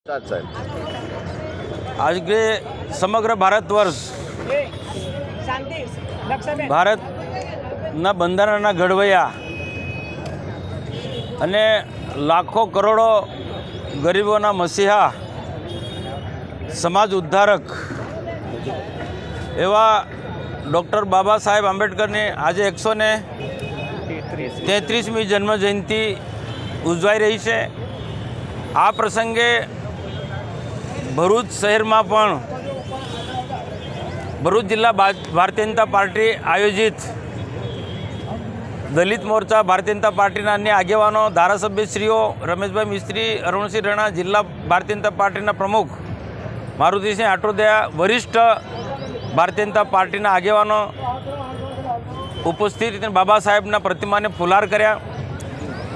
आज के समग्र भारतवर्ष भारतना બંધારણના ઘડવૈયા અને લાખો કરોડો ગરીબોના મસીહા સમાજ ઉદ્ધારક એવા ડૉક્ટર બાબા સાહેબ આંબેડકરની આજે 133મી જન્મજયંતિ ઉજવાઈ રહી છે। આ પ્રસંગે ભરૂચ શહેરમાં પણ ભરૂચ જિલ્લા ભારતીય જનતા પાર્ટી આયોજિત દલિત મોરચા ભારતીય જનતા પાર્ટીના અન્ય આગેવાનો ધારાસભ્યશ્રીઓ રમેશભાઈ મિસ્ત્રી, અરુણસિંહ રણા, જિલ્લા ભારતીય જનતા પાર્ટીના પ્રમુખ મારુતિસિંહ આટોદિયા, વરિષ્ઠ ભારતીય જનતા પાર્ટીના આગેવાનો ઉપસ્થિત બાબા સાહેબના પ્રતિમાને ફુલાર કર્યા।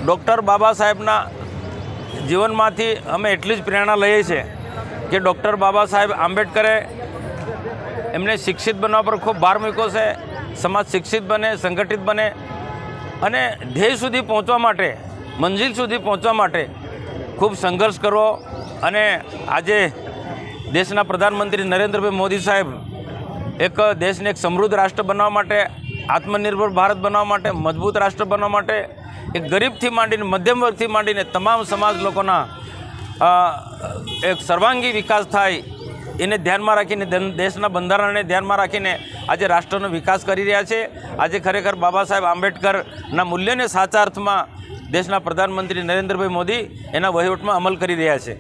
ડૉક્ટર બાબા સાહેબના જીવનમાંથી અમે એટલી જ પ્રેરણા લઈએ છીએ કે ડૉક્ટર બાબા સાહેબ આંબેડકરે એમને શિક્ષિત બનવા પર ખૂબ ભાર મૂક્યો છે। સમાજ શિક્ષિત બને, સંગઠિત બને અને ધ્યેય સુધી પહોંચવા માટે, મંજિલ સુધી પહોંચવા માટે ખૂબ સંઘર્ષ કરવો અને આજે દેશના પ્રધાનમંત્રી નરેન્દ્રભાઈ મોદી સાહેબ દેશને એક સમૃદ્ધ રાષ્ટ્ર બનવા માટે, આત્મનિર્ભર ભારત બનવા માટે, મજબૂત રાષ્ટ્ર બનવા માટે એક ગરીબથી માંડીને મધ્યમ વર્ગથી માંડીને તમામ સમાજ લોકોના એક સર્વાંગી વિકાસ થાય એને ધ્યાનમાં રાખીને, દેશના બંધારણને ધ્યાનમાં રાખીને આજે રાષ્ટ્રનો વિકાસ કરી રહ્યા છે। આજે ખરેખર બાબા સાહેબ આંબેડકરના મૂલ્યને સાચા અર્થમાં દેશના પ્રધાનમંત્રી નરેન્દ્રભાઈ મોદી એના વહીવટમાં અમલ કરી રહ્યા છે।